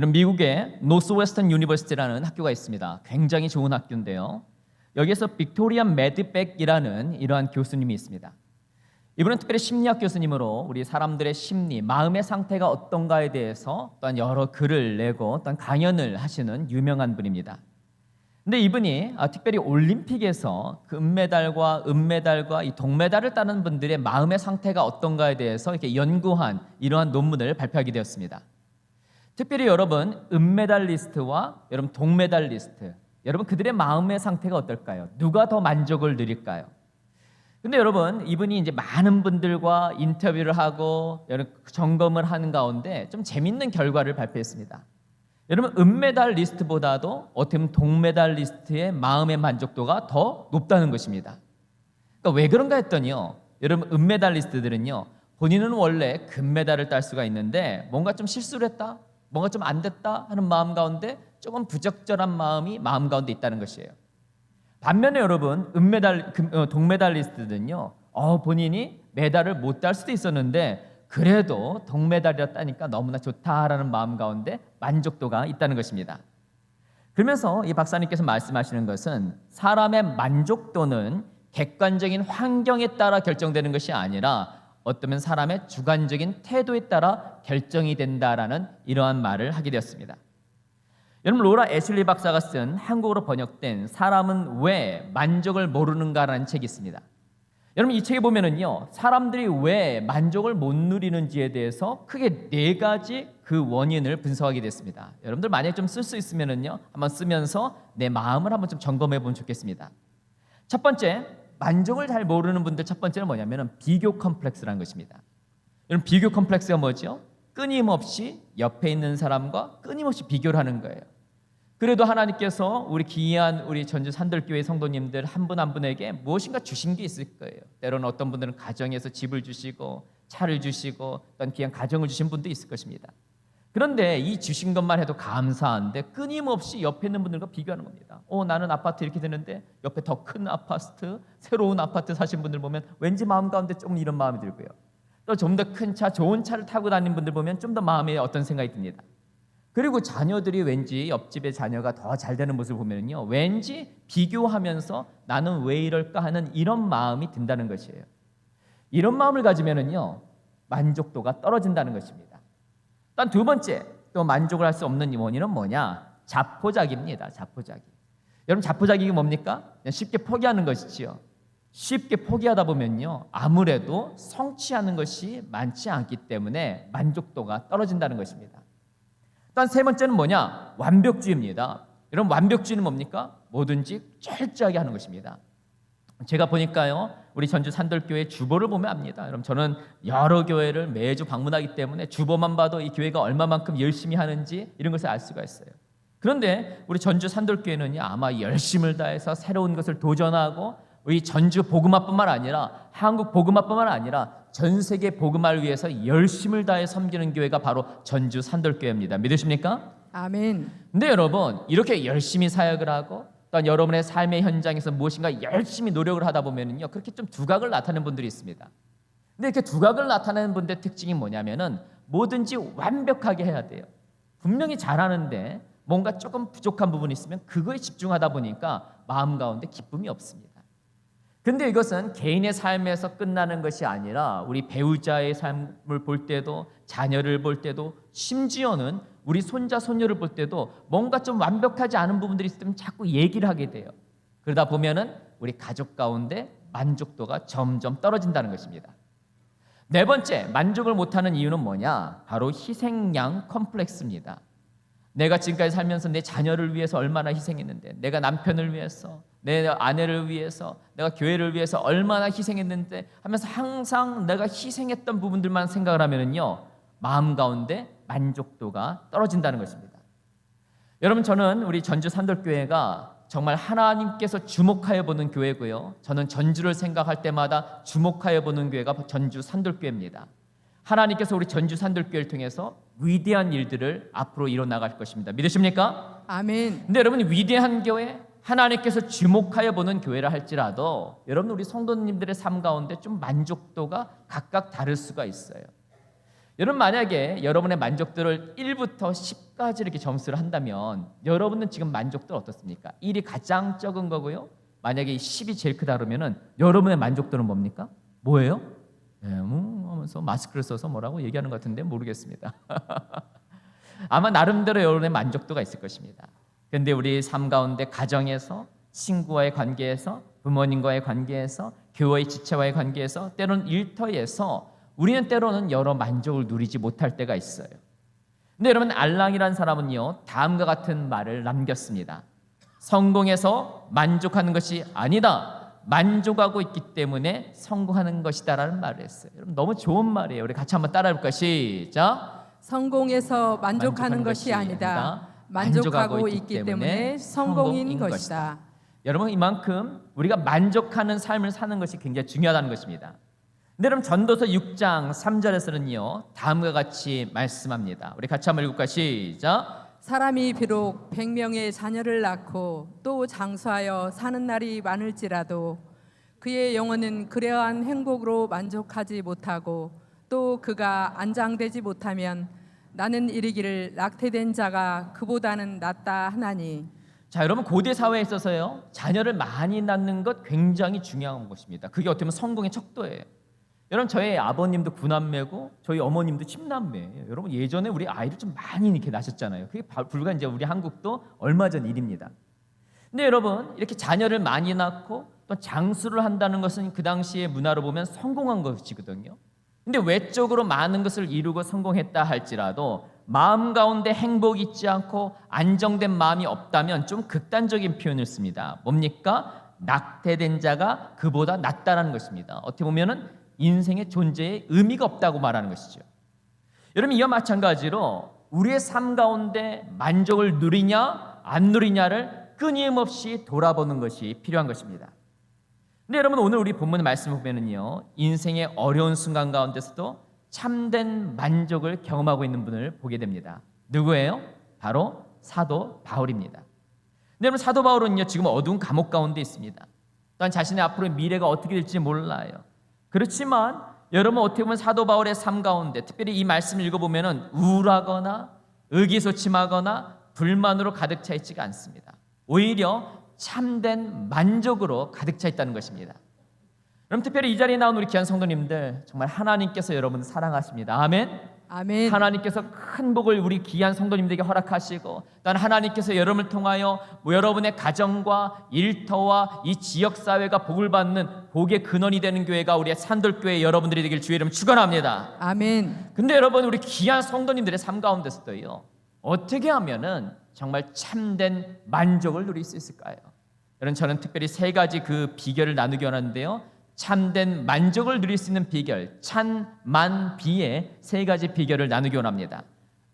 여러분, 미국의 노스웨스턴 유니버시티라는 학교가 있습니다. 굉장히 좋은 학교인데요. 여기에서 빅토리아 매드백이라는 이러한 교수님이 있습니다. 이분은 특별히 심리학 교수님으로 우리 사람들의 심리, 마음의 상태가 어떤가에 대해서 또한 여러 글을 내고 또한 강연을 하시는 유명한 분입니다. 근데 이분이 특별히 올림픽에서 그 은메달과 이 동메달을 따는 분들의 마음의 상태가 어떤가에 대해서 이렇게 연구한 이러한 논문을 발표하게 되었습니다. 특별히 여러분, 은메달리스트와 여러분 동메달리스트, 여러분 그들의 마음의 상태가 어떨까요? 누가 더 만족을 누릴까요? 근데 여러분, 이분이 이제 많은 분들과 인터뷰를 하고 여러 점검을 하는 가운데 좀 재밌는 결과를 발표했습니다. 여러분, 은메달리스트보다도 어떻게 보면 동메달리스트의 마음의 만족도가 더 높다는 것입니다. 그러니까 왜 그런가 했더니요, 여러분, 은메달리스트들은요, 본인은 원래 금메달을 딸 수가 있는데 뭔가 좀 실수를 했다, 뭔가 좀 안 됐다 하는 마음 가운데 조금 부적절한 마음이 마음 가운데 있다는 것이에요. 반면에 여러분, 동메달리스트들은요, 본인이 메달을 못 딸 수도 있었는데 그래도 동메달이라 따니까 너무나 좋다라는 마음 가운데 만족도가 있다는 것입니다. 그러면서 이 박사님께서 말씀하시는 것은 사람의 만족도는 객관적인 환경에 따라 결정되는 것이 아니라 어쩌면 사람의 주관적인 태도에 따라 결정이 된다라는 이러한 말을 하게 되었습니다. 여러분, 로라 애슐리 박사가 쓴 한국어로 번역된 사람은 왜 만족을 모르는가라는 책이 있습니다. 여러분, 이 책에 보면은요, 사람들이 왜 만족을 못 누리는지에 대해서 크게 4가지 그 원인을 분석하게 됐습니다. 여러분들 만약에 좀 쓸 수 있으면은요, 한번 쓰면서 내 마음을 한번 좀 점검해 보면 좋겠습니다. 첫 번째, 만족을 잘 모르는 분들 첫 번째는 뭐냐면은 비교 컴플렉스라는 것입니다. 여러분, 비교 컴플렉스가 뭐죠? 끊임없이 옆에 있는 사람과 끊임없이 비교를 하는 거예요. 그래도 하나님께서 우리 귀한 우리 전주 산들교회 성도님들 한 분 한 분에게 무엇인가 주신 게 있을 거예요. 때로는 어떤 분들은 가정에서 집을 주시고 차를 주시고 어떤 귀한 가정을 주신 분도 있을 것입니다. 그런데 이 주신 것만 해도 감사한데 끊임없이 옆에 있는 분들과 비교하는 겁니다. 나는 아파트 이렇게 되는데 옆에 더 큰 아파트, 새로운 아파트 사신 분들 보면 왠지 마음 가운데 조금 이런 마음이 들고요. 또 좀 더 큰 차, 좋은 차를 타고 다니는 분들 보면 좀 더 마음에 어떤 생각이 듭니다. 그리고 자녀들이 왠지 옆집의 자녀가 더 잘 되는 모습을 보면요, 왠지 비교하면서 나는 왜 이럴까 하는 이런 마음이 든다는 것이에요. 이런 마음을 가지면은요, 만족도가 떨어진다는 것입니다. 또 두 번째, 또 만족을 할 수 없는 원인은 뭐냐? 자포자기입니다. 자포자기. 여러분, 자포자기가 뭡니까? 그냥 쉽게 포기하는 것이지요. 쉽게 포기하다 보면요, 아무래도 성취하는 것이 많지 않기 때문에 만족도가 떨어진다는 것입니다. 또한 세 번째는 뭐냐? 완벽주의입니다. 여러분, 완벽주의는 뭡니까? 뭐든지 철저하게 하는 것입니다. 제가 보니까요, 우리 전주 산돌교회 주보를 보면 압니다. 여러분, 저는 여러 교회를 매주 방문하기 때문에 주보만 봐도 이 교회가 얼마만큼 열심히 하는지 이런 것을 알 수가 있어요. 그런데 우리 전주 산돌교회는요, 아마 열심을 다해서 새로운 것을 도전하고 우리 전주 복음화뿐만 아니라 한국 복음화뿐만 아니라 전 세계 복음화를 위해서 열심을 다해 섬기는 교회가 바로 전주 산돌교회입니다. 믿으십니까? 아멘. 근데 여러분, 이렇게 열심히 사역을 하고 또한 여러분의 삶의 현장에서 무엇인가 열심히 노력을 하다 보면은요, 그렇게 좀 두각을 나타내는 분들이 있습니다. 근데 이렇게 두각을 나타내는 분들의 특징이 뭐냐면은 뭐든지 완벽하게 해야 돼요. 분명히 잘하는데 뭔가 조금 부족한 부분이 있으면 그거에 집중하다 보니까 마음 가운데 기쁨이 없습니다. 근데 이것은 개인의 삶에서 끝나는 것이 아니라 우리 배우자의 삶을 볼 때도, 자녀를 볼 때도, 심지어는 우리 손자, 손녀를 볼 때도 뭔가 좀 완벽하지 않은 부분들이 있으면 자꾸 얘기를 하게 돼요. 그러다 보면은 우리 가족 가운데 만족도가 점점 떨어진다는 것입니다. 네 번째, 만족을 못하는 이유는 뭐냐? 바로 희생양 컴플렉스입니다. 내가 지금까지 살면서 내 자녀를 위해서 얼마나 희생했는데, 내가 남편을 위해서, 내 아내를 위해서, 내가 교회를 위해서 얼마나 희생했는데 하면서 항상 내가 희생했던 부분들만 생각을 하면은요, 마음 가운데 만족도가 떨어진다는 것입니다. 여러분, 저는 우리 전주 산돌교회가 정말 하나님께서 주목하여 보는 교회고요, 저는 전주를 생각할 때마다 주목하여 보는 교회가 전주 산돌교회입니다. 하나님께서 우리 전주 산돌교회를 통해서 위대한 일들을 앞으로 이뤄나갈 것입니다. 믿으십니까? 아멘. 근데 여러분, 위대한 교회, 하나님께서 주목하여 보는 교회라 할지라도 여러분, 우리 성도님들의 삶 가운데 좀 만족도가 각각 다를 수가 있어요. 여러분 만약에 여러분의 만족도를 1부터 10까지 이렇게 점수를 한다면 여러분은 지금 만족도 어떻습니까? 1이 가장 적은 거고요. 만약에 10이 제일 크다 그러면은 여러분의 만족도는 뭡니까? 뭐예요? 하면서 마스크를 써서 뭐라고 얘기하는 것 같은데 모르겠습니다. 아마 나름대로 여러분의 만족도가 있을 것입니다. 그런데 우리 삶 가운데 가정에서, 친구와의 관계에서, 부모님과의 관계에서, 교회의 지체와의 관계에서, 때로는 일터에서 우리는 때로는 여러 만족을 누리지 못할 때가 있어요. 근데 여러분, 알랑이라는 사람은요, 다음과 같은 말을 남겼습니다. 성공해서 만족하는 것이 아니다, 만족하고 있기 때문에 성공하는 것이다라는 말을 했어요. 여러분, 너무 좋은 말이에요. 우리 같이 한번 따라해볼까요? 시작. 성공해서 만족하는 것이 아니다, 만족하고 있기 때문에 성공인 것이다. 여러분, 이만큼 우리가 만족하는 삶을 사는 것이 굉장히 중요하다는 것입니다. 근데 여러분, 전도서 6장 3절에서는요 다음과 같이 말씀합니다. 우리 같이 한번 읽을까요? 시작. 사람이 비록 100명의 자녀를 낳고 또 장수하여 사는 날이 많을지라도 그의 영혼은 그러한 행복으로 만족하지 못하고 또 그가 안장되지 못하면 나는 이르기를 낙태된 자가 그보다는 낫다 하나니. 자, 여러분, 고대 사회에 있어서요 자녀를 많이 낳는 것 굉장히 중요한 것입니다. 그게 어떻게 보면 성공의 척도예요. 여러분, 저희 아버님도 9남매고 저희 어머님도 10남매예요. 여러분, 예전에 우리 아이를 좀 많이 이렇게 낳으셨잖아요. 그게 불과 이제 우리 한국도 얼마 전 일입니다. 근데 여러분, 이렇게 자녀를 많이 낳고 또 장수를 한다는 것은 그 당시의 문화로 보면 성공한 것이거든요. 근데 외적으로 많은 것을 이루고 성공했다 할지라도 마음 가운데 행복이 있지 않고 안정된 마음이 없다면 좀 극단적인 표현을 씁니다. 뭡니까? 낙태된 자가 그보다 낫다라는 것입니다. 어떻게 보면은 인생의 존재에 의미가 없다고 말하는 것이죠. 여러분, 이와 마찬가지로 우리의 삶 가운데 만족을 누리냐 안 누리냐를 끊임없이 돌아보는 것이 필요한 것입니다. 근데 여러분, 오늘 우리 본문의 말씀을 보면은요 인생의 어려운 순간 가운데서도 참된 만족을 경험하고 있는 분을 보게 됩니다. 누구예요? 바로 사도 바울입니다. 근데 여러분, 사도 바울은요 지금 어두운 감옥 가운데 있습니다. 또한 자신의 앞으로의 미래가 어떻게 될지 몰라요. 그렇지만 여러분, 어떻게 보면 사도 바울의 삶 가운데 특별히 이 말씀을 읽어보면 우울하거나 의기소침하거나 불만으로 가득 차 있지가 않습니다. 오히려 참된 만족으로 가득 차 있다는 것입니다. 그럼 특별히 이 자리에 나온 우리 귀한 성도님들, 정말 하나님께서 여러분을 사랑하십니다. 아멘. 아멘. 하나님께서 큰 복을 우리 귀한 성도님들에게 허락하시고, 또한 하나님께서 여러분을 통하여 여러분의 가정과 일터와 이 지역사회가 복을 받는 복의 근원이 되는 교회가 우리의 산돌교회 여러분들이 되길 주의 이름 축원합니다. 아멘. 근데 여러분, 우리 귀한 성도님들의 삶 가운데서도요 어떻게 하면은 정말 참된 만족을 누릴 수 있을까요? 여러분, 저는 특별히 세 가지 그 비결을 나누기 원하는데요, 참된 만족을 누릴 수 있는 비결, 찬만비의 세 가지 비결을 나누기 원합니다.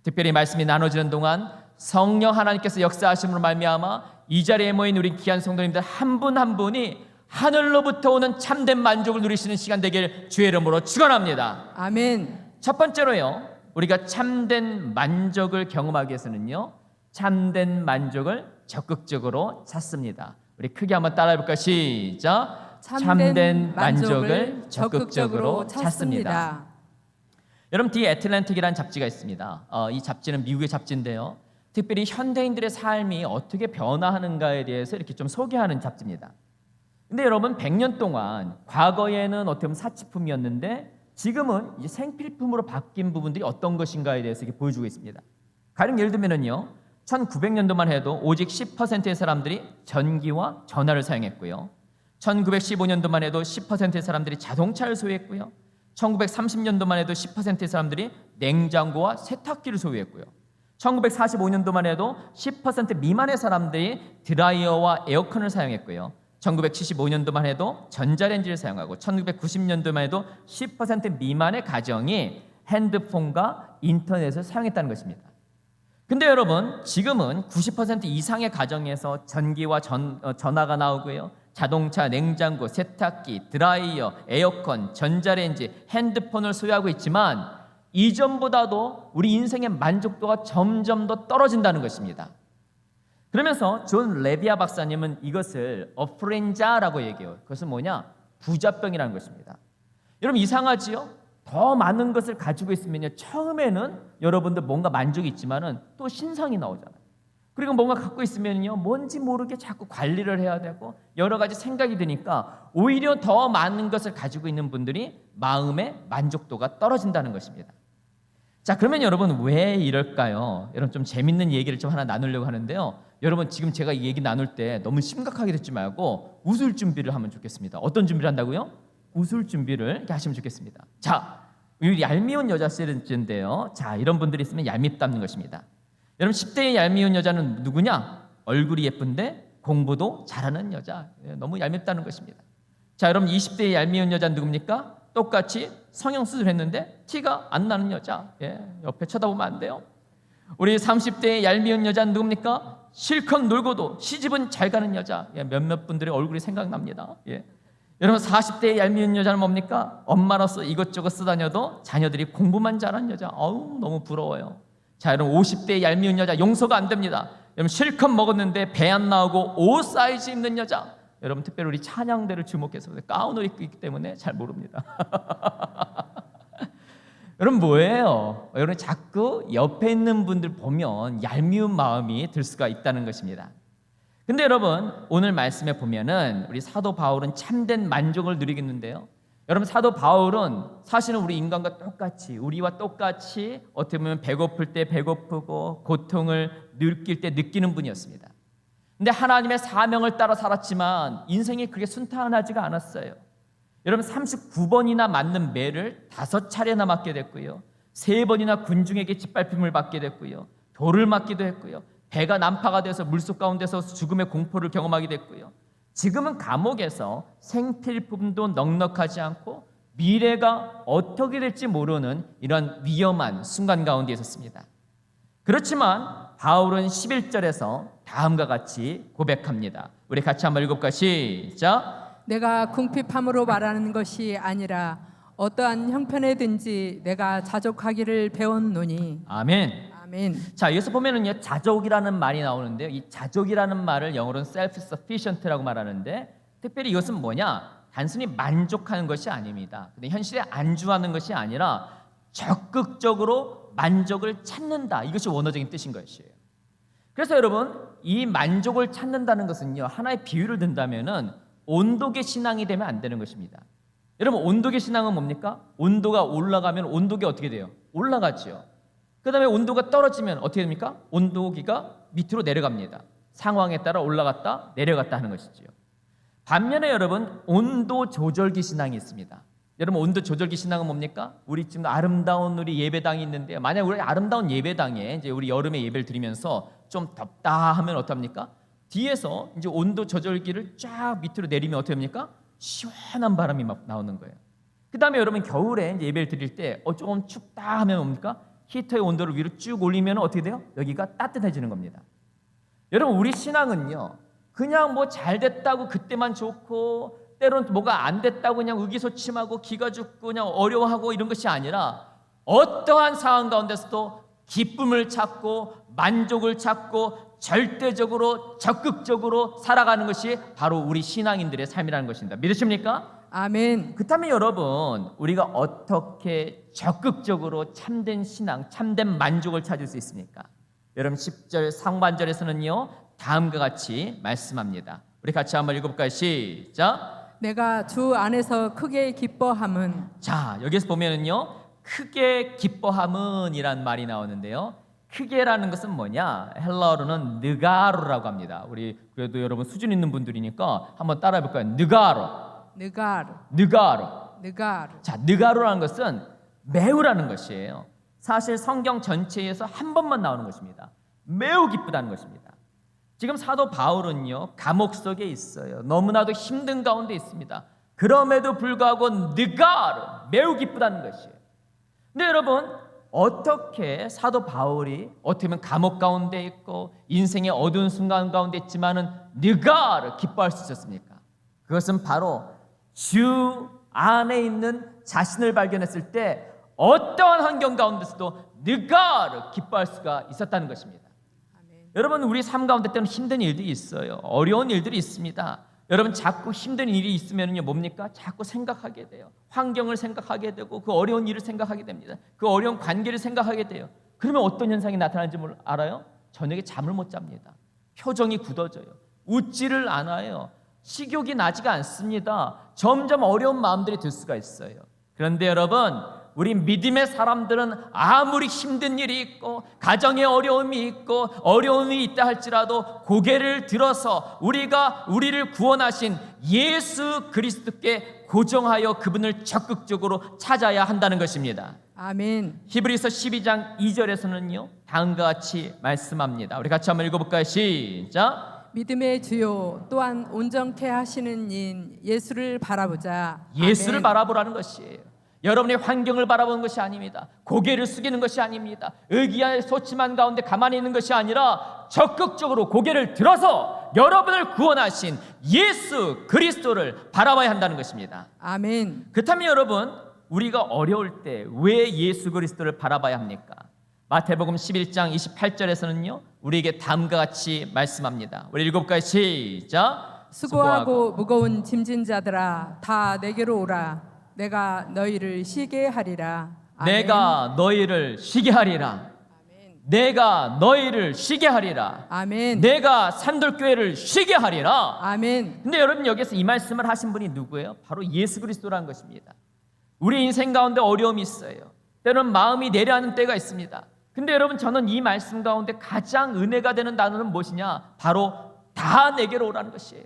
특별히 말씀이 나눠지는 동안 성령 하나님께서 역사하심으로 말미암아 이 자리에 모인 우리 귀한 성도님들 한 분 한 분이 하늘로부터 오는 참된 만족을 누리시는 시간 되길 주의 이름으로 축원합니다. 아멘. 첫 번째로요, 우리가 참된 만족을 경험하기 위해서는요 참된 만족을 적극적으로 찾습니다. 우리 크게 한번 따라해 볼까요? 시작. 참된 만족을 적극적으로 찾습니다. 여러분, 디 애틀랜틱이라는 잡지가 있습니다. 이 잡지는 미국의 잡지인데요, 특별히 현대인들의 삶이 어떻게 변화하는가에 대해서 이렇게 좀 소개하는 잡지입니다. 근데 여러분, 100년 동안 과거에는 어떻게 보면 사치품이었는데 지금은 이제 생필품으로 바뀐 부분들이 어떤 것인가에 대해서 이렇게 보여주고 있습니다. 가령 예를 들면은요 1900년도만 해도 오직 10%의 사람들이 전기와 전화를 사용했고요, 1915년도만 해도 10%의 사람들이 자동차를 소유했고요, 1930년도만 해도 10%의 사람들이 냉장고와 세탁기를 소유했고요, 1945년도만 해도 10% 미만의 사람들이 드라이어와 에어컨을 사용했고요, 1975년도만 해도 전자레인지를 사용하고 1990년도만 해도 10% 미만의 가정이 핸드폰과 인터넷을 사용했다는 것입니다. 근데 여러분, 지금은 90% 이상의 가정에서 전기와 전화가 나오고요, 자동차, 냉장고, 세탁기, 드라이어, 에어컨, 전자레인지, 핸드폰을 소유하고 있지만 이전보다도 우리 인생의 만족도가 점점 더 떨어진다는 것입니다. 그러면서 존 레비아 박사님은 이것을 어프렌자라고 얘기해요. 그것은 뭐냐? 부자병이라는 것입니다. 여러분, 이상하지요? 더 많은 것을 가지고 있으면요, 처음에는 여러분들 뭔가 만족이 있지만은 또 신상이 나오잖아요. 그리고 뭔가 갖고 있으면요, 뭔지 모르게 자꾸 관리를 해야 되고 여러 가지 생각이 드니까 오히려 더 많은 것을 가지고 있는 분들이 마음의 만족도가 떨어진다는 것입니다. 자, 그러면 여러분 왜 이럴까요? 여러분 좀 재밌는 얘기를 좀 하나 나누려고 하는데요. 여러분 지금 제가 이 얘기 나눌 때 너무 심각하게 듣지 말고 웃을 준비를 하면 좋겠습니다. 어떤 준비를 한다고요? 웃을 준비를 이렇게 하시면 좋겠습니다. 자, 이 얄미운 여자 시리즈인데요. 자, 이런 분들이 있으면 얄밉다는 것입니다. 여러분 10대의 얄미운 여자는 누구냐? 얼굴이 예쁜데 공부도 잘하는 여자. 너무 얄밉다는 것입니다. 자, 여러분 20대의 얄미운 여자는 누굽니까? 똑같이 성형수술 했는데 티가 안 나는 여자. 옆에 쳐다보면 안 돼요. 우리 30대의 얄미운 여자는 누굽니까? 실컷 놀고도 시집은 잘 가는 여자. 몇몇 분들의 얼굴이 생각납니다. 여러분 40대의 얄미운 여자는 뭡니까? 엄마로서 이것저것 쓰다녀도 자녀들이 공부만 잘하는 여자. 어우, 너무 부러워요. 자, 여러분 50대의 얄미운 여자 용서가 안 됩니다. 여러분 실컷 먹었는데 배 안 나오고 옷 사이즈 입는 여자. 여러분 특별히 우리 찬양대를 주목해서 가운을 입고 있기 때문에 잘 모릅니다. 여러분 뭐예요? 여러분 자꾸 옆에 있는 분들 보면 얄미운 마음이 들 수가 있다는 것입니다. 근데 여러분 오늘 말씀에 보면은 우리 사도 바울은 참된 만족을 누리겠는데요. 여러분 사도 바울은 사실은 우리 인간과 똑같이, 우리와 똑같이 어떻게 보면 배고플 때 배고프고 고통을 느낄 때 느끼는 분이었습니다. 근데 하나님의 사명을 따라 살았지만 인생이 그렇게 순탄하지가 않았어요. 여러분 39번이나 맞는 매를 5차례나 맞게 됐고요. 3번이나 군중에게 짓밟힘을 받게 됐고요. 돌을 맞기도 했고요. 배가 난파가 돼서 물속 가운데서 죽음의 공포를 경험하게 됐고요. 지금은 감옥에서 생필품도 넉넉하지 않고 미래가 어떻게 될지 모르는 이런 위험한 순간 가운데 있었습니다. 그렇지만 바울은 11절에서 다음과 같이 고백합니다. 우리 같이 한번 읽어볼까요? 시작. 내가 궁핍함으로 말하는 것이 아니라 어떠한 형편에든지 내가 자족하기를 배웠노니. 아멘. 아멘. 자, 여기서 보면은요, 자족이라는 말이 나오는데요. 이 자족이라는 말을 영어로는 self-sufficient라고 말하는데, 특별히 이것은 뭐냐? 단순히 만족하는 것이 아닙니다. 근데 현실에 안주하는 것이 아니라 적극적으로 만족을 찾는다. 이것이 원어적인 뜻인 것이에요. 그래서 여러분, 이 만족을 찾는다는 것은요, 하나의 비유를 든다면은 온도계 신앙이 되면 안 되는 것입니다. 여러분, 온도계 신앙은 뭡니까? 온도가 올라가면 온도계 어떻게 돼요? 올라가죠. 그 다음에 온도가 떨어지면 어떻게 됩니까? 온도계가 밑으로 내려갑니다. 상황에 따라 올라갔다 내려갔다 하는 것이지요. 반면에 여러분, 온도 조절기 신앙이 있습니다. 여러분, 온도 조절기 신앙은 뭡니까? 우리 지금 아름다운 우리 예배당이 있는데, 만약 우리 아름다운 예배당에 이제 우리 여름에 예배를 드리면서 좀 덥다 하면 어떡합니까? 뒤에서 이제 온도 조절기를 쫙 밑으로 내리면 어떻게 합니까? 시원한 바람이 막 나오는 거예요. 그 다음에 여러분, 겨울에 이제 예배를 드릴 때 조금 춥다 하면 뭡니까? 히터의 온도를 위로 쭉 올리면 어떻게 돼요? 여기가 따뜻해지는 겁니다. 여러분, 우리 신앙은요, 그냥 뭐 잘 됐다고 그때만 좋고, 때로는 뭐가 안 됐다고 그냥 의기소침하고 기가 죽고 그냥 어려워하고 이런 것이 아니라 어떠한 상황 가운데서도 기쁨을 찾고 만족을 찾고 절대적으로 적극적으로 살아가는 것이 바로 우리 신앙인들의 삶이라는 것입니다. 믿으십니까? 아멘. 그렇다면 여러분, 우리가 어떻게 적극적으로 참된 신앙, 참된 만족을 찾을 수 있습니까? 여러분 10절 상반절에서는요, 다음과 같이 말씀합니다. 우리 같이 한번 읽어볼까요? 시작. 내가 주 안에서 크게 기뻐함은. 자, 여기서 보면은요, 크게 기뻐함은 이란 말이 나오는데요. 크게라는 것은 뭐냐? 헬라어로는 느가로라고 합니다. 우리 그래도 여러분 수준 있는 분들이니까 한번 따라해 볼까요? 느가로. 느가르. 느가로. 느가르. 자, 느가로라는 것은 매우라는 것이에요. 사실 성경 전체에서 한 번만 나오는 것입니다. 매우 기쁘다는 것입니다. 지금 사도 바울은요, 감옥 속에 있어요. 너무나도 힘든 가운데 있습니다. 그럼에도 불구하고 느가로, 매우 기쁘다는 것이에요. 근데 여러분, 어떻게 사도 바울이 어떻게 보면 감옥 가운데 있고 인생의 어두운 순간 가운데 있지만은 느가로 기뻐할 수 있었습니까? 그것은 바로 주 안에 있는 자신을 발견했을 때 어떠한 환경 가운데서도 느가로 기뻐할 수가 있었다는 것입니다. 아멘. 여러분, 우리 삶 가운데 때는 힘든 일들이 있어요. 어려운 일들이 있습니다. 여러분 자꾸 힘든 일이 있으면요 뭡니까? 자꾸 생각하게 돼요. 환경을 생각하게 되고 그 어려운 일을 생각하게 됩니다. 그 어려운 관계를 생각하게 돼요. 그러면 어떤 현상이 나타나는지 알아요? 저녁에 잠을 못 잡니다. 표정이 굳어져요. 웃지를 않아요. 식욕이 나지가 않습니다. 점점 어려운 마음들이 들 수가 있어요. 그런데 여러분, 우리 믿음의 사람들은 아무리 힘든 일이 있고 가정에 어려움이 있고 어려움이 있다 할지라도 고개를 들어서 우리를 구원하신 예수 그리스도께 고정하여 그분을 적극적으로 찾아야 한다는 것입니다. 아멘. 히브리서 12장 2절에서는요 다음과 같이 말씀합니다. 우리 같이 한번 읽어볼까요? 시작. 믿음의 주요 또한 온전케 하시는 인 예수를 바라보자. 예수를 아멘. 바라보라는 것이에요. 여러분의 환경을 바라보는 것이 아닙니다. 고개를 숙이는 것이 아닙니다. 의기야 소침한 가운데 가만히 있는 것이 아니라 적극적으로 고개를 들어서 여러분을 구원하신 예수 그리스도를 바라봐야 한다는 것입니다. 아멘. 그렇다면 여러분, 우리가 어려울 때 왜 예수 그리스도를 바라봐야 합니까? 마태복음 11장 28절에서는요 우리에게 다음과 같이 말씀합니다. 우리 읽어볼까요? 시작. 수고하고 무거운 짐진 자들아 다 내게로 오라. 내가 너희를 쉬게 하리라. 아멘. 내가 너희를 쉬게 하리라. 아멘. 내가 너희를 쉬게 하리라. 아멘. 내가 산돌교회를 쉬게 하리라. 아멘. 근데 여러분 여기서 이 말씀을 하신 분이 누구예요? 바로 예수 그리스도라는 것입니다. 우리 인생 가운데 어려움이 있어요. 때로는 마음이 내려앉는 때가 있습니다. 근데 여러분 저는 이 말씀 가운데 가장 은혜가 되는 단어는 무엇이냐? 바로 다 내게로 오라는 것이에요.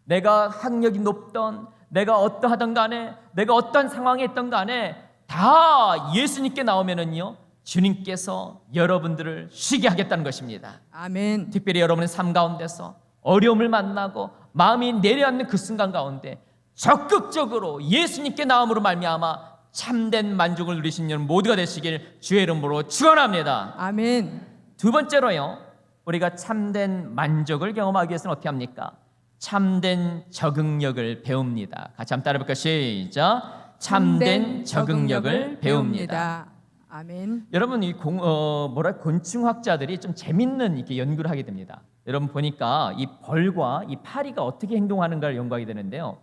내가 학력이 높던, 내가 어떠하던 간에, 내가 어떤 상황에 있던 간에 다 예수님께 나오면은요 주님께서 여러분들을 쉬게 하겠다는 것입니다. 아멘. 특별히 여러분의 삶 가운데서 어려움을 만나고 마음이 내려앉는 그 순간 가운데 적극적으로 예수님께 나옴으로 말미암아 참된 만족을 누리신 여러분 모두가 되시길 주의 이름으로 축원합니다. 아멘. 두 번째로요, 우리가 참된 만족을 경험하기 위해서는 어떻게 합니까? 참된 적응력을 배웁니다. 같이 한번 따라해볼까요? 시작. 참된 적응력을 배웁니다. 아멘. 여러분 이 곤충학자들이 좀 재밌는 이렇게 연구를 하게 됩니다. 여러분 보니까 이 벌과 이 파리가 어떻게 행동하는가를 연구하게 되는데요.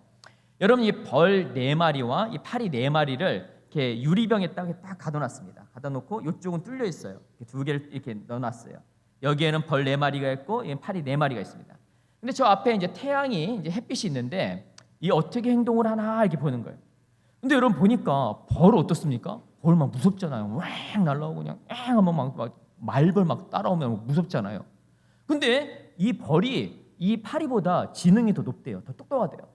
여러분 이 벌 4마리와 이 파리 4마리를 이렇게 유리병에 딱 가둬놨습니다. 가둬놓고 이쪽은 뚫려 있어요. 두 개를 이렇게 넣어놨어요. 여기에는 벌 4마리가 있고 파리 4마리가 있습니다. 근데 저 앞에 이제 태양이 이제 햇빛이 있는데 이 어떻게 행동을 하나 이렇게 보는 거예요. 근데 여러분 보니까 벌 어떻습니까? 벌 막 무섭잖아요. 왱 날라오고 그냥 왱 하면 막 말벌 막 따라오면 무섭잖아요. 근데 이 벌이 이 파리보다 지능이 더 높대요. 더 똑똑하대요.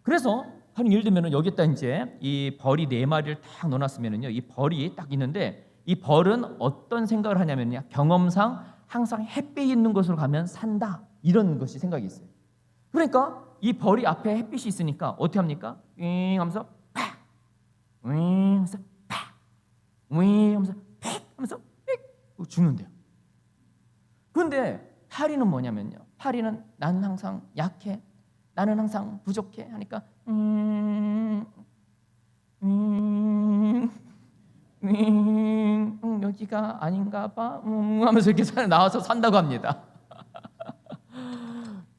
그래서 한 예를 들면 여기다 이제 이 벌이 4마리를 딱 넣어놨으면은요, 이 벌이 딱 있는데 이 벌은 어떤 생각을 하냐면요, 경험상 항상 햇빛 있는 곳으로 가면 산다 이런 것이 생각이 있어요. 그러니까 이 벌이 앞에 햇빛이 있으니까 어떻게 합니까? 윙 하면서 팍, 윙 하면서 팍, 윙 하면서 팍 하면서 삑 죽는데요. 그런데 파리는 뭐냐면요, 파리는 나는 항상 약해, 나는 항상 부족해 하니까 여기가 아닌가 봐 하면서 이렇게 나와서 산다고 합니다.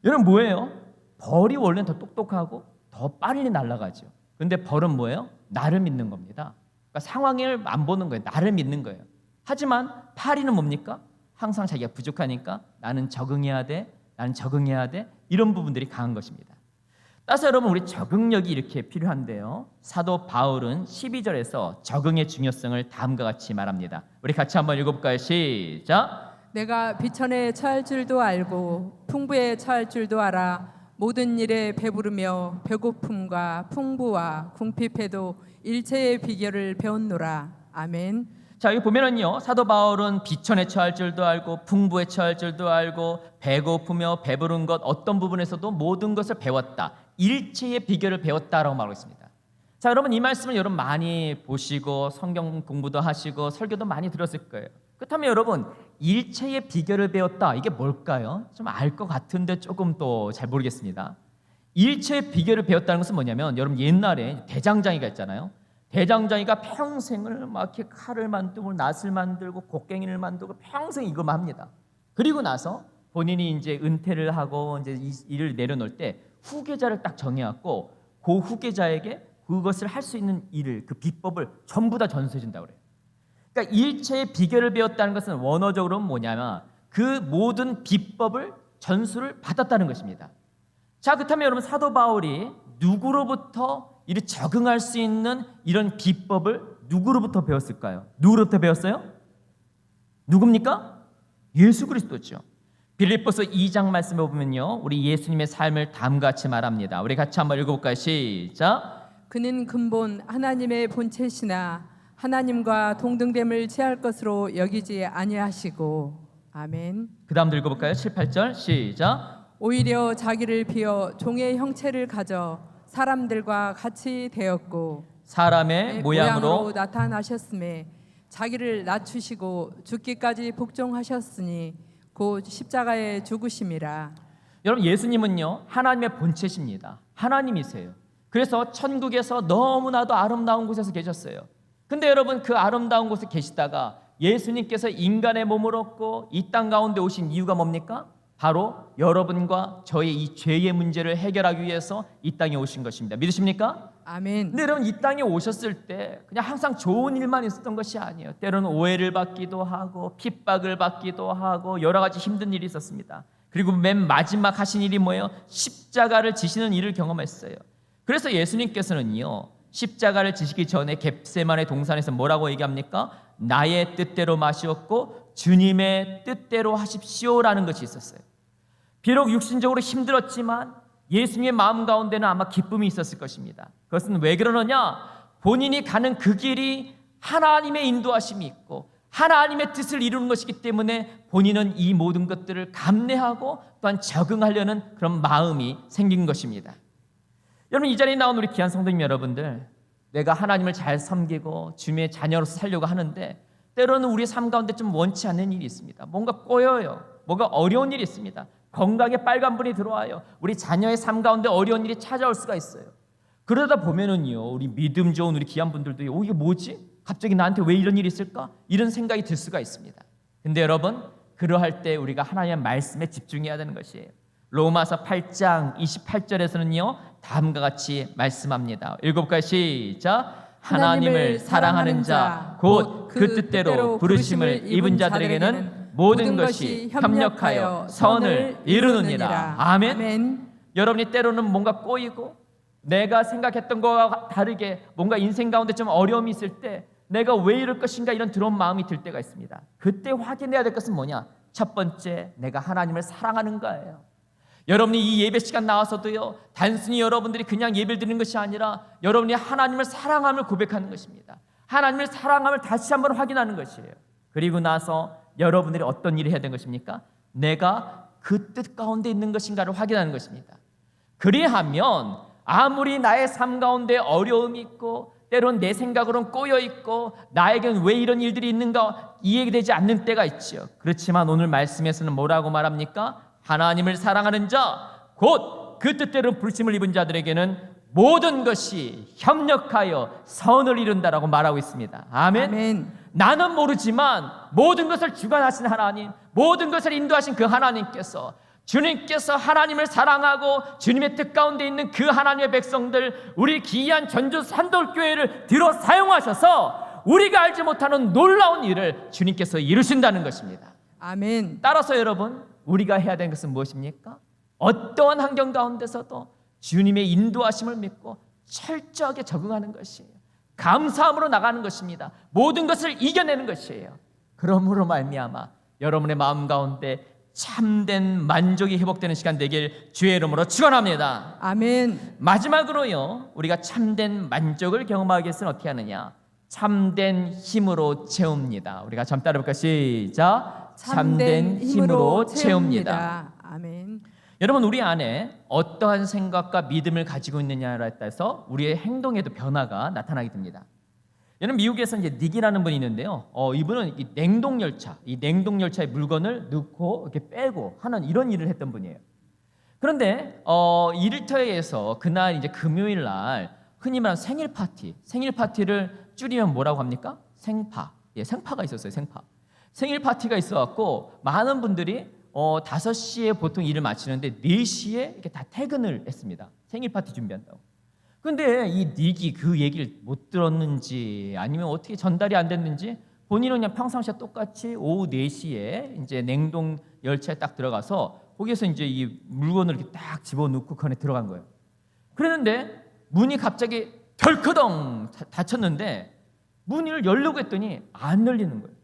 여러분 뭐예요? 벌이 원래는 더 똑똑하고 더 빨리 날아가죠. 근데 벌은 뭐예요? 나를 믿는 겁니다. 그러니까 상황을 안 보는 거예요. 나를 믿는 거예요. 하지만 파리는 뭡니까? 항상 자기가 부족하니까 나는 적응해야 돼, 나는 적응해야 돼, 이런 부분들이 강한 것입니다. 따라서 여러분 우리 적응력이 이렇게 필요한데요, 사도 바울은 12절에서 적응의 중요성을 다음과 같이 말합니다. 우리 같이 한번 읽어볼까요? 시작. 내가 비천에 처할 줄도 알고 풍부에 처할 줄도 알아. 모든 일에 배부르며 배고픔과 풍부와 궁핍해도 일체의 비결을 배웠노라. 아멘. 자, 여기 보면은요, 사도 바울은 비천에 처할 줄도 알고 풍부에 처할 줄도 알고 배고프며 배부른 것 어떤 부분에서도 모든 것을 배웠다, 일체의 비결을 배웠다라고 말하고 있습니다. 자, 여러분 이 말씀을 여러분 많이 보시고 성경 공부도 하시고 설교도 많이 들었을 거예요. 그렇다면 여러분 일체의 비결을 배웠다, 이게 뭘까요? 좀 알 것 같은데 조금 또 잘 모르겠습니다. 일체의 비결을 배웠다는 것은 뭐냐면, 여러분 옛날에 대장장이가 있잖아요. 대장장이가 평생을 막 이렇게 칼을 만들고 낫을 만들고 곡괭이를 만들고 평생 이거만 합니다. 그리고 나서 본인이 이제 은퇴를 하고 이제 이 일을 내려놓을 때 후계자를 딱 정해갖고 그 후계자에게 그것을 할 수 있는 일을 그 비법을 전부 다 전수해 준다고 그래요. 그러니까 일체의 비결을 배웠다는 것은 원어적으로는 뭐냐면 그 모든 비법을 전수를 받았다는 것입니다. 자, 그렇다면 여러분 사도 바울이 누구로부터 이를 적응할 수 있는 이런 비법을 누구로부터 배웠을까요? 누구로부터 배웠어요? 누굽니까? 예수 그리스도죠. 빌립보서 2장 말씀에 보면요, 우리 예수님의 삶을 다음같이 말합니다. 우리 같이 한번 읽어볼까요? 시작. 그는 근본 하나님의 본체시나 하나님과 동등됨을 취할 것으로 여기지 아니하시고. 아멘. 그 다음도 읽어볼까요? 7, 8절 시작. 오히려 자기를 비어 종의 형체를 가져 사람들과 같이 되었고 사람의 모양으로 나타나셨음에 자기를 낮추시고 죽기까지 복종하셨으니 곧 십자가에 죽으심이라. 여러분 예수님은요 하나님의 본체십니다. 하나님이세요. 그래서 천국에서 너무나도 아름다운 곳에서 계셨어요. 근데 여러분 그 아름다운 곳에 계시다가 예수님께서 인간의 몸을 얻고 이 땅 가운데 오신 이유가 뭡니까? 바로 여러분과 저의 이 죄의 문제를 해결하기 위해서 이 땅에 오신 것입니다. 믿으십니까? 아멘. 근데 여러분 이 땅에 오셨을 때 그냥 항상 좋은 일만 있었던 것이 아니에요. 때로는 오해를 받기도 하고 핍박을 받기도 하고 여러 가지 힘든 일이 있었습니다. 그리고 맨 마지막 하신 일이 뭐예요? 십자가를 지시는 일을 경험했어요. 그래서 예수님께서는요 십자가를 지시기 전에 겟세마네 동산에서 뭐라고 얘기합니까? 나의 뜻대로 마시었고 주님의 뜻대로 하십시오라는 것이 있었어요. 비록 육신적으로 힘들었지만 예수님의 마음 가운데는 아마 기쁨이 있었을 것입니다. 그것은 왜 그러느냐? 본인이 가는 그 길이 하나님의 인도하심이 있고 하나님의 뜻을 이루는 것이기 때문에 본인은 이 모든 것들을 감내하고 또한 적응하려는 그런 마음이 생긴 것입니다. 여러분 이 자리에 나온 우리 귀한 성도님 여러분들, 내가 하나님을 잘 섬기고 주님의 자녀로서 살려고 하는데 때로는 우리 삶 가운데 좀 원치 않는 일이 있습니다. 뭔가 꼬여요. 뭔가 어려운 일이 있습니다. 건강에 빨간불이 들어와요. 우리 자녀의 삶 가운데 어려운 일이 찾아올 수가 있어요. 그러다 보면은요 우리 믿음 좋은 우리 귀한 분들도 이게 뭐지? 갑자기 나한테 왜 이런 일이 있을까? 이런 생각이 들 수가 있습니다. 근데 여러분 그러할 때 우리가 하나님의 말씀에 집중해야 되는 것이에요. 로마서 8장 28절에서는요 다음과 같이 말씀합니다. 읽어볼까요? 시작. 하나님을 사랑하는 자 곧 그 뜻대로 부르심을 입은 자들에게는 모든 것이 협력하여 선을 이루느니라. 아멘. 아멘. 여러분이 때로는 뭔가 꼬이고 내가 생각했던 것과 다르게 뭔가 인생 가운데 좀 어려움이 있을 때 내가 왜 이럴 것인가 이런 두려운 마음이 들 때가 있습니다. 그때 확인해야 될 것은 뭐냐? 첫 번째, 내가 하나님을 사랑하는가예요. 여러분이 이 예배 시간 나와서도요 단순히 여러분들이 그냥 예배를 드리는 것이 아니라 여러분이 하나님을 사랑함을 고백하는 것입니다. 하나님을 사랑함을 다시 한번 확인하는 것이에요. 그리고 나서 여러분들이 어떤 일을 해야 되는 것입니까? 내가 그 뜻 가운데 있는 것인가를 확인하는 것입니다. 그리하면 아무리 나의 삶 가운데 어려움이 있고 때론 내 생각으로는 꼬여 있고 나에겐 왜 이런 일들이 있는가 이해되지 않는 때가 있죠. 그렇지만 오늘 말씀에서는 뭐라고 말합니까? 하나님을 사랑하는 자 곧 그 뜻대로 부르심을 입은 자들에게는 모든 것이 협력하여 선을 이룬다라고 말하고 있습니다. 아멘. 아멘. 나는 모르지만 모든 것을 주관하신 하나님, 모든 것을 인도하신 그 하나님께서, 주님께서 하나님을 사랑하고 주님의 뜻 가운데 있는 그 하나님의 백성들, 우리 귀한 전주 산돌교회를 들어 사용하셔서 우리가 알지 못하는 놀라운 일을 주님께서 이루신다는 것입니다. 아멘. 따라서 여러분 우리가 해야 되는 것은 무엇입니까? 어떠한 환경 가운데서도 주님의 인도하심을 믿고 철저하게 적응하는 것이에요. 감사함으로 나가는 것입니다. 모든 것을 이겨내는 것이에요. 그러므로 말미암아 여러분의 마음 가운데 참된 만족이 회복되는 시간 되길 주의 이름으로 축원합니다. 아멘. 마지막으로요 우리가 참된 만족을 경험하기 위해서는 어떻게 하느냐? 참된 힘으로 채웁니다. 우리가 좀 따라해볼까요? 시작. 참된 힘으로 채웁니다. 아멘. 여러분 우리 안에 어떠한 생각과 믿음을 가지고 있느냐에 따라서 우리의 행동에도 변화가 나타나게 됩니다. 여러분 미국에서 이제 닉이라는 분이 있는데요. 이분은 이 냉동열차에 물건을 넣고 이렇게 빼고 하는 이런 일을 했던 분이에요. 그런데 일터에서 그날 이제 금요일 날 흔히 말하는 생일 파티를 줄이면 뭐라고 합니까? 생파. 생파가 있었어요. 생파. 생일 파티가 있어갖고 많은 분들이 5시에 보통 일을 마치는데 4시에 이렇게 다 퇴근을 했습니다. 생일 파티 준비한다고. 근데 이 닉이 그 얘기를 못 들었는지 아니면 어떻게 전달이 안 됐는지 본인은 그냥 평상시와 똑같이 오후 4시에 이제 냉동 열차에 딱 들어가서 거기에서 이제 이 물건을 이렇게 딱 집어넣고 그 안에 들어간 거예요. 그랬는데 문이 갑자기 덜커덩 닫혔는데 문을 열려고 했더니 안 열리는 거예요.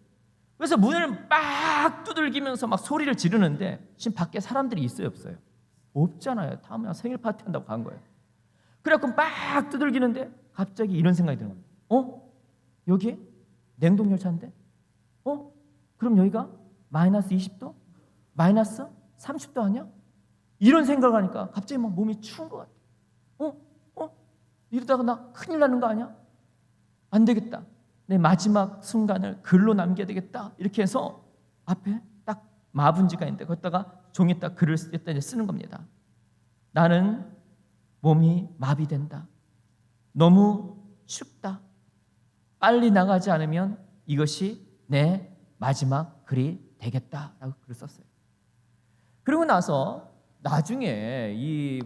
그래서 문을 막 두들기면서 막 소리를 지르는데 지금 밖에 사람들이 있어요, 없어요? 없잖아요. 다 그냥 생일 파티 한다고 간 거예요. 그래갖고 막 두들기는데 갑자기 이런 생각이 드는 겁니다. 여기 냉동 열차인데? 그럼 여기가 마이너스 20도? 마이너스 30도 아니야? 이런 생각을 하니까 갑자기 막 몸이 추운 것 같아요. 이러다가 나 큰일 나는 거 아니야? 안 되겠다. 내 마지막 순간을 글로 남겨야 되겠다. 이렇게 해서 앞에 딱 마분지가 있는데 거기다가 종이에다 글을 쓰는 겁니다. 나는 몸이 마비된다. 너무 춥다. 빨리 나가지 않으면 이것이 내 마지막 글이 되겠다라고 글을 썼어요. 그리고 나서 나중에 이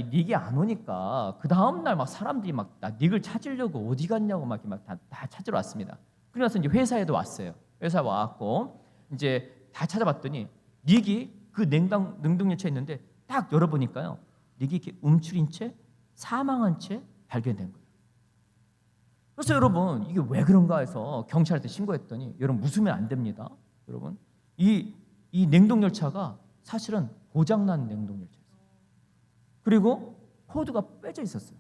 닉이 안 오니까 그 다음 날 막 사람들이 막 나 닉을 찾으려고 어디 갔냐고 막 다 찾으러 왔습니다. 그래서 이제 회사에도 왔어요. 회사 와갖고 이제 다 찾아봤더니 닉이 그 냉동열차에 있는데 딱 열어보니까요, 닉이 이렇게 움츠린 채 사망한 채 발견된 거예요. 그래서 여러분 이게 왜 그런가 해서 경찰한테 신고했더니 여러분 웃으면 안 됩니다. 여러분 이 냉동열차가 사실은 고장난 냉동열차였어요. 그리고 코드가 빼져 있었어요.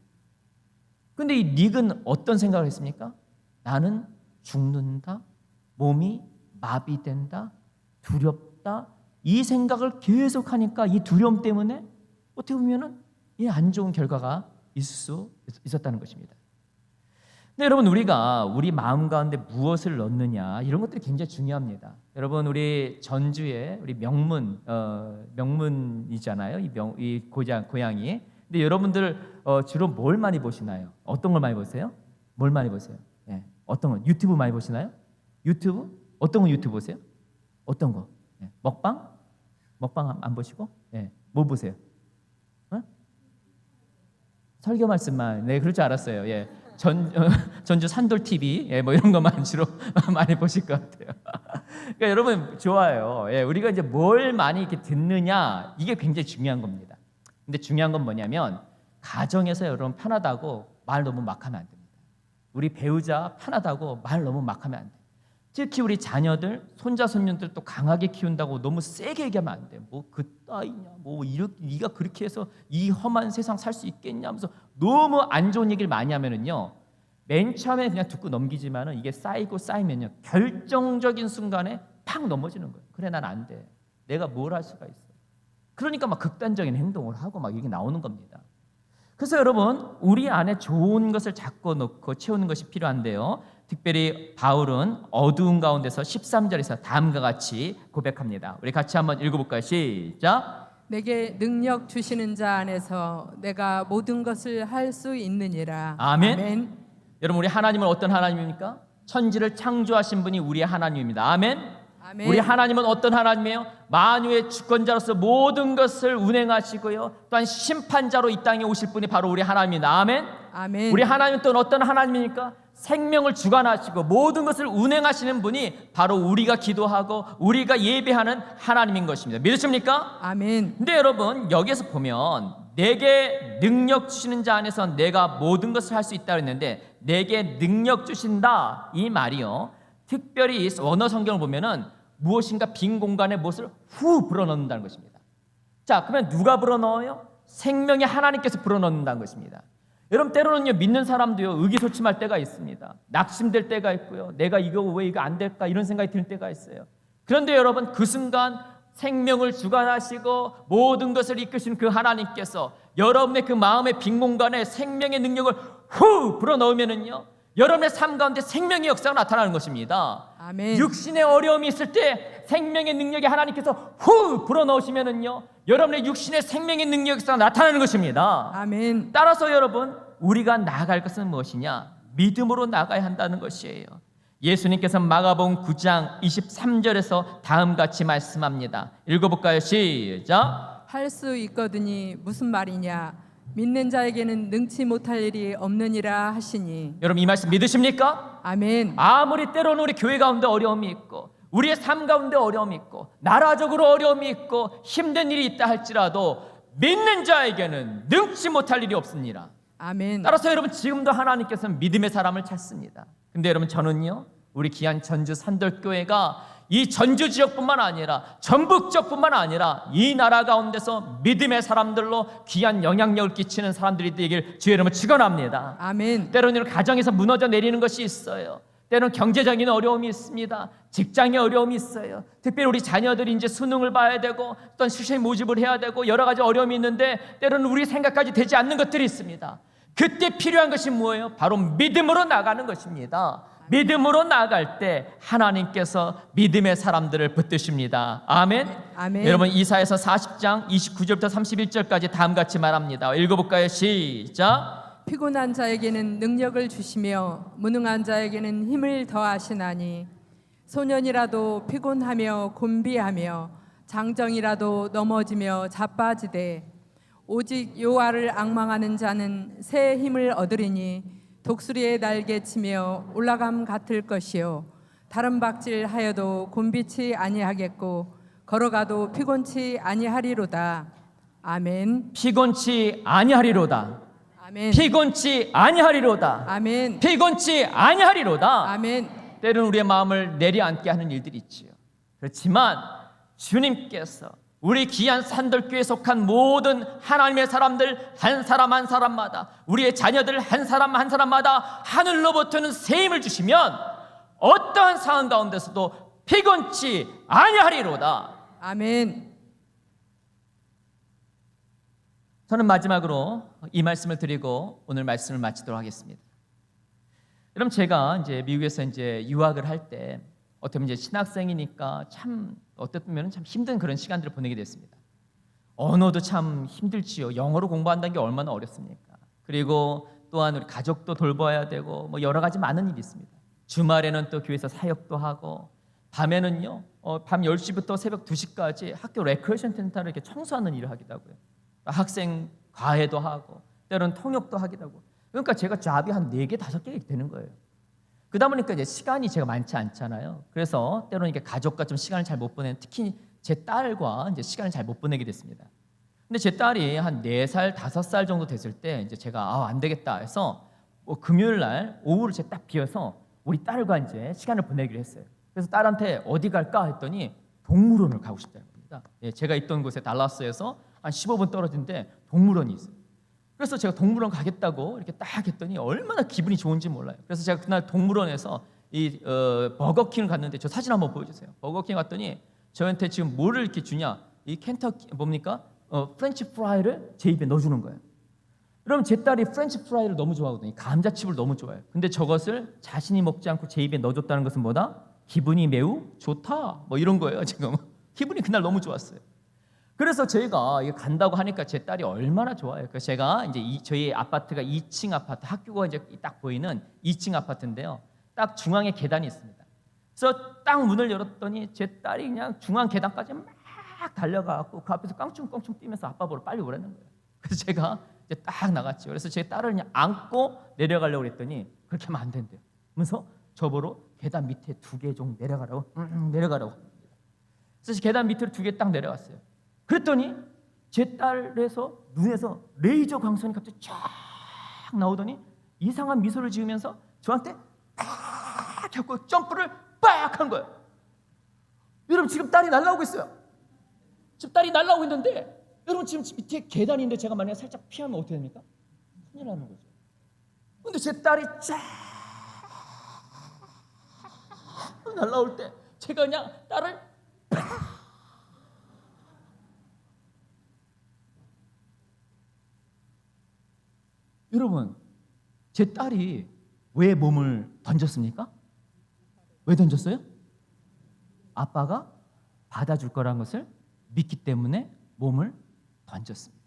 근데 이 닉은 어떤 생각을 했습니까? 나는 죽는다, 몸이 마비된다, 두렵다, 이 생각을 계속하니까 이 두려움 때문에 어떻게 보면은 이 안 좋은 결과가 있을 수 있었다는 것입니다. 근데 여러분 우리가 우리 마음 가운데 무엇을 넣느냐 이런 것들이 굉장히 중요합니다. 여러분 우리 전주에 우리 명문이잖아요. 이 고향이. 근데 여러분들 주로 뭘 많이 보시나요? 어떤 걸 많이 보세요? 뭘 많이 보세요? 예, 어떤 거? 유튜브 많이 보시나요? 유튜브? 어떤 거 유튜브 보세요? 어떤 거? 예, 먹방 안 보시고? 예, 뭐 보세요? 설교 말씀만. 네, 그럴 줄 알았어요. 예. 전주 산돌 TV 뭐 이런 것만 주로 많이 보실 것 같아요. 그러니까 여러분 좋아요. 예, 우리가 이제 뭘 많이 이렇게 듣느냐 이게 굉장히 중요한 겁니다. 근데 중요한 건 뭐냐면 가정에서 여러분 편하다고 말 너무 막 하면 안 됩니다. 우리 배우자 편하다고 말 너무 막 하면 안 돼요. 특히 우리 자녀들, 손자, 손녀들 또 강하게 키운다고 너무 세게 얘기하면 안 돼요. 뭐 그따위냐, 뭐 이렇게 네가 그렇게 해서 이 험한 세상 살 수 있겠냐 하면서 너무 안 좋은 얘기를 많이 하면은요, 맨 처음에 그냥 듣고 넘기지만은 이게 쌓이면요, 결정적인 순간에 팍 넘어지는 거예요. 그래, 난 안 돼. 내가 뭘 할 수가 있어. 그러니까 막 극단적인 행동을 하고 막 이게 나오는 겁니다. 그래서 여러분 우리 안에 좋은 것을 잡고 놓고 채우는 것이 필요한데요. 특별히 바울은 어두운 가운데서 13절에서 다음과 같이 고백합니다. 우리 같이 한번 읽어볼까요? 시작. 내게 능력 주시는 자 안에서 내가 모든 것을 할 수 있느니라. 아멘. 여러분 우리 하나님은 어떤 하나님입니까? 천지를 창조하신 분이 우리의 하나님입니다. 아멘. 아멘. 우리 하나님은 어떤 하나님이에요? 만유의 주권자로서 모든 것을 운행하시고요, 또한 심판자로 이 땅에 오실 분이 바로 우리 하나님입니다. 아멘. 아멘. 우리 하나님은 또 어떤 하나님입니까? 생명을 주관하시고 모든 것을 운행하시는 분이 바로 우리가 기도하고 우리가 예배하는 하나님인 것입니다. 믿으십니까? 아멘. 근데 여러분 여기에서 보면 내게 능력 주시는 자 안에서 내가 모든 것을 할 수 있다 그랬는데, 내게 능력 주신다 이 말이요, 특별히 원어 성경을 보면은 무엇인가 빈 공간에 무엇을 후 불어넣는다는 것입니다. 자, 그러면 누가 불어넣어요? 생명의 하나님께서 불어넣는다는 것입니다. 여러분 때로는요, 믿는 사람도요, 의기소침할 때가 있습니다. 낙심될 때가 있고요, 내가 왜 이거 안 될까 이런 생각이 들 때가 있어요. 그런데 여러분 그 순간 생명을 주관하시고 모든 것을 이끄신 그 하나님께서 여러분의 그 마음의 빈 공간에 생명의 능력을 후 불어넣으면은요, 여러분의 삶 가운데 생명의 역사가 나타나는 것입니다. 아멘. 육신의 어려움이 있을 때 생명의 능력이 하나님께서 후 불어넣으시면은요, 여러분의 육신의 생명의 능력 역사가 나타나는 것입니다. 아멘. 따라서 여러분 우리가 나아갈 것은 무엇이냐? 믿음으로 나가야 한다는 것이에요. 예수님께서 마가복음 9장 23절에서 다음같이 말씀합니다. 읽어볼까요? 시작. 할 수 있거든이 무슨 말이냐? 믿는 자에게는 능치 못할 일이 없느니라 하시니. 여러분 이 말씀 믿으십니까? 아멘. 아무리 때로는 우리 교회 가운데 어려움이 있고 우리의 삶 가운데 어려움이 있고 나라적으로 어려움이 있고 힘든 일이 있다 할지라도 믿는 자에게는 능치 못할 일이 없습니다. 아멘. 따라서 여러분 지금도 하나님께서는 믿음의 사람을 찾습니다. 근데 여러분 저는요 우리 귀한 전주 산돌교회가 이 전주 지역뿐만 아니라 전북 지역뿐만 아니라 이 나라 가운데서 믿음의 사람들로 귀한 영향력을 끼치는 사람들이 되길 주의 이름으로 축원합니다. 아멘. 때로는 가정에서 무너져 내리는 것이 있어요. 때로는 경제적인 어려움이 있습니다. 직장의 어려움이 있어요. 특별히 우리 자녀들이 이제 수능을 봐야 되고 어떤 수시에 모집을 해야 되고 여러 가지 어려움이 있는데 때로는 우리 생각까지 되지 않는 것들이 있습니다. 그때 필요한 것이 뭐예요? 바로 믿음으로 나가는 것입니다. 믿음으로 나갈 때 하나님께서 믿음의 사람들을 붙드십니다. 아멘. 아멘. 여러분 이사야서 40장 29절부터 31절까지 다음같이 말합니다. 읽어볼까요? 시작. 피곤한 자에게는 능력을 주시며 무능한 자에게는 힘을 더하시나니 소년이라도 피곤하며 곤비하며 장정이라도 넘어지며 자빠지되 오직 여호와를 앙망하는 자는 새 힘을 얻으리니 독수리의 날개치며 올라감 같을 것이요 다른 박질하여도 곤비치 아니하겠고 걸어가도 피곤치 아니하리로다. 아멘. 피곤치 아니하리로다. 아멘. 피곤치 아니하리로다. 아멘. 피곤치 아니하리로다. 아멘. 때로는 우리의 마음을 내려앉게 하는 일들이 있지요. 그렇지만 주님께서 우리 귀한 산돌교회에 속한 모든 하나님의 사람들 한 사람 한 사람마다 우리의 자녀들 한 사람 한 사람마다 하늘로부터는 새 힘을 주시면 어떠한 상황 가운데서도 피곤치 아니하리로다. 아멘. 저는 마지막으로 이 말씀을 드리고 오늘 말씀을 마치도록 하겠습니다. 여러분 제가 이제 미국에서 이제 유학을 할 때 어떻게 보면 이제 신학생이니까 참 어떻게 보면 참 힘든 그런 시간들을 보내게 됐습니다. 언어도 참 힘들지요. 영어로 공부한다는 게 얼마나 어렵습니까? 그리고 또한 우리 가족도 돌봐야 되고 뭐 여러 가지 많은 일이 있습니다. 주말에는 또 교회에서 사역도 하고 밤에는요 밤 10시부터 새벽 2시까지 학교 레크레이션 센터를 이렇게 청소하는 일을 하기도 하고요. 학생 과외도 하고 때로는 통역도 하기도 하고 그러니까 제가 잡이 한 4개, 5개 되는 거예요. 그러다 보니까 이제 시간이 제가 많지 않잖아요. 그래서 때로는 이렇게 가족과 좀 시간을 잘 못 보내는 특히 제 딸과 이제 시간을 잘 못 보내게 됐습니다. 근데 제 딸이 한 4살, 5살 정도 됐을 때 이제 제가 안 되겠다 해서 금요일 날 오후를 제가 딱 비워서 우리 딸과 이제 시간을 보내기로 했어요. 그래서 딸한테 어디 갈까 했더니 동물원을 가고 싶다는 겁니다. 예, 제가 있던 곳에 달라스에서 한 15분 떨어진데 동물원이 있어요. 그래서 제가 동물원 가겠다고 이렇게 딱 했더니 얼마나 기분이 좋은지 몰라요. 그래서 제가 그날 동물원에서 이 버거킹을 갔는데 저 사진 한번 보여주세요. 버거킹 갔더니 저한테 지금 뭐를 이렇게 주냐? 이 켄터키 뭡니까? 프렌치 프라이를 제 입에 넣어주는 거예요. 그럼 제 딸이 프렌치 프라이를 너무 좋아하거든요. 감자칩을 너무 좋아해요. 근데 저것을 자신이 먹지 않고 제 입에 넣어줬다는 것은 뭐다? 기분이 매우 좋다. 뭐 이런 거예요. 지금 기분이 그날 너무 좋았어요. 그래서 저희가 간다고 하니까 제 딸이 얼마나 좋아요. 그래서 제가 이제 저희 아파트가 2층 아파트, 학교가 이제 딱 보이는 2층 아파트인데요. 딱 중앙에 계단이 있습니다. 그래서 딱 문을 열었더니 제 딸이 그냥 중앙 계단까지 막 달려가고 그 앞에서 깡충깡충 뛰면서 아빠 보러 빨리 오라는 거예요. 그래서 제가 이제 딱 나갔죠. 그래서 제 딸을 그냥 안고 내려가려고 했더니 그렇게 하면 안 된대요. 그래서 저보러 계단 밑에 2개 정도 내려가라고 합니다. 그래서 계단 밑으로 2개 딱 내려갔어요. 그랬더니 제 딸에서 눈에서 레이저 광선이 갑자기 쫙 나오더니 이상한 미소를 지으면서 저한테 딱 하고 점프를 빡 한 거예요. 여러분 지금 딸이 날아오고 있어요. 지금 딸이 날아오고 있는데 여러분 지금 밑에 계단인데 제가 만약에 살짝 피하면 어떻게 됩니까? 큰일 나는 거죠. 근데 제 딸이 쫙 날아올 때 제가 그냥 딸을 여러분, 제 딸이 왜 몸을 던졌습니까? 왜 던졌어요? 아빠가 받아줄 거라는 것을 믿기 때문에 몸을 던졌습니다.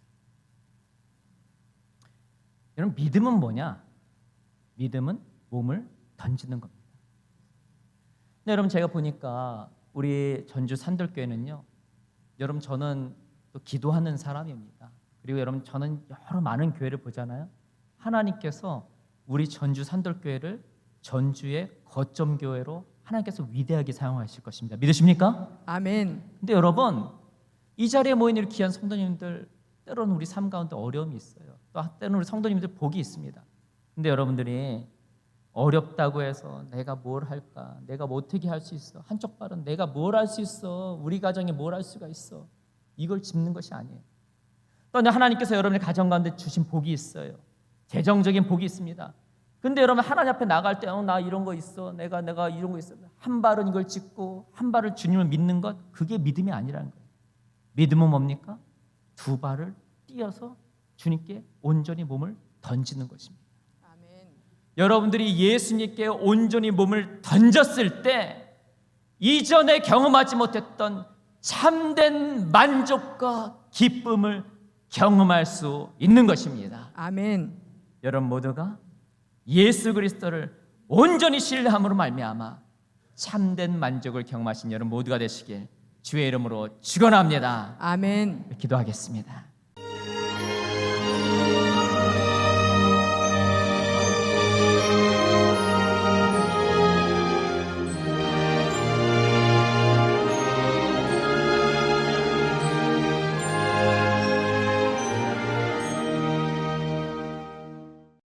여러분, 믿음은 뭐냐? 믿음은 몸을 던지는 겁니다. 근데 여러분 제가 보니까 우리 전주 산들교회는요. 여러분 저는 또 기도하는 사람입니다. 그리고 여러분 저는 여러 많은 교회를 보잖아요. 하나님께서 우리 전주 산들교회를 전주의 거점 교회로 하나님께서 위대하게 사용하실 것입니다. 믿으십니까? 아멘. 근데 여러분 이 자리에 모인 이 귀한 성도님들 때로는 우리 삶 가운데 어려움이 있어요. 또 때로는 우리 성도님들 복이 있습니다. 근데 여러분들이 어렵다고 해서 내가 뭘 할까? 내가 뭐 어떻게 할 수 있어? 한쪽 발은 내가 뭘 할 수 있어? 우리 가정에 뭘 할 수가 있어? 이걸 짚는 것이 아니에요. 또 하나님께서 여러분의 가정 가운데 주신 복이 있어요. 재정적인 복이 있습니다. 근데 여러분 하나님 앞에 나갈 때 나 이런 거 있어. 내가 이런 거 있어. 한 발은 이걸 짚고 한 발을 주님을 믿는 것, 그게 믿음이 아니라는 거예요. 믿음은 뭡니까? 두 발을 띄어서 주님께 온전히 몸을 던지는 것입니다. 아멘. 여러분들이 예수님께 온전히 몸을 던졌을 때 이전에 경험하지 못했던 참된 만족과 기쁨을 경험할 수 있는 것입니다. 아멘. 여러분 모두가 예수 그리스도를 온전히 신뢰함으로 말미암아 참된 만족을 경험하신 여러분 모두가 되시길 주의 이름으로 축원합니다. 아멘. 기도하겠습니다.